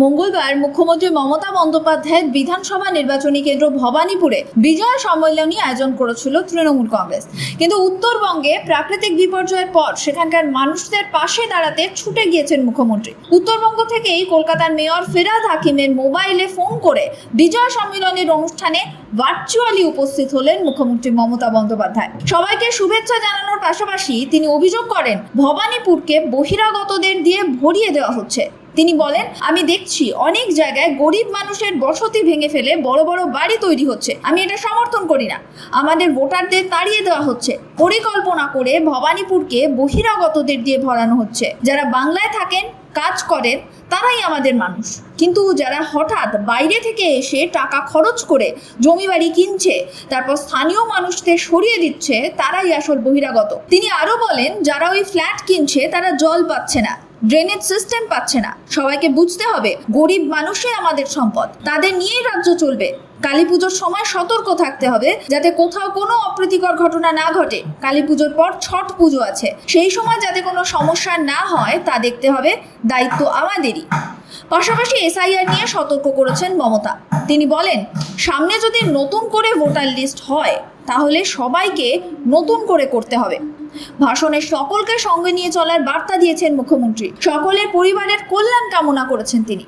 মঙ্গলবার মুখ্যমন্ত্রী মমতা বন্দ্যোপাধ্যায়ের বিধানসভা নির্বাচনী কেন্দ্র ভবানীপুরে বিজয় সম্মেলনী আয়োজন করেছিল তৃণমূল কংগ্রেস। কিন্তু উত্তরবঙ্গে প্রাকৃতিক বিপর্যয়ের পর সেখানকার মানুষদের পাশে দাঁড়াতে ছুটে গিয়েছেন মুখ্যমন্ত্রী। উত্তরবঙ্গ থেকেই কলকাতার মেয়র ফিরহাদ হাকিমের মোবাইলে ফোন করে বিজয় সম্মেলনের অনুষ্ঠানে ভার্চুয়ালি উপস্থিত হলেন মুখ্যমন্ত্রী মমতা বন্দ্যোপাধ্যায়। সবাইকে শুভেচ্ছা জানানোর পাশাপাশি তিনি অভিযোগ করেন ভবানীপুরকে বহিরাগতদের দিয়ে ভরিয়ে দেওয়া হচ্ছে। তিনি বলেন, আমি দেখছি অনেক জায়গায় গরিব মানুষের বসতি ভেঙে ফেলে বড় বড় বাড়ি তৈরি হচ্ছে। আমি এটা সমর্থন করি না। আমাদের ভোটারদের তাড়িয়ে দেওয়া হচ্ছে। পরিকল্পনা করে ভবানীপুরকে বহিরাগতদের দিয়ে ভরানো হচ্ছে। যারা বাংলায় থাকেন, কাজ করেন, তারাই আমাদের মানুষ। কিন্তু যারা হঠাৎ বাইরে থেকে এসে টাকা খরচ করে জমি বাড়ি কিনছে, তারপর স্থানীয় মানুষদের সরিয়ে দিচ্ছে, তারাই আসল বহিরাগত। তিনি আরো বলেন, যারা ওই ফ্ল্যাট কিনছে তারা জল পাচ্ছে না, ড্রেনেজ সিস্টেম পাচ্ছে না। সবাইকে বুঝতে হবে, গরিব মানুষই আমাদের সম্পদ, তাদের নিয়েই রাজ্য চলবে। কালী পুজোর সময় সতর্ক থাকতে হবে যাতে কোথাও কোনো অপ্রীতিকর ঘটনা না ঘটে। কালী পুজোর পর ছট পুজো আছে, সেই সময় যাতে কোনো সমস্যা না হয় তা দেখতে হবে, দায়িত্ব আমাদেরই। পাশাপাশি এসআইআর নিয়ে সতর্ক করেছেন মমতা। তিনি বলেন, সামনে যদি নতুন করে ভোটার লিস্ট হয় তাহলে সবাইকে নতুন করে করতে হবে। ভাষণে সকলকে সঙ্গে নিয়ে চলার বার্তা দিয়েছেন মুখ্যমন্ত্রী। সকলের পরিবারের কল্যাণ কামনা করেছেন তিনি।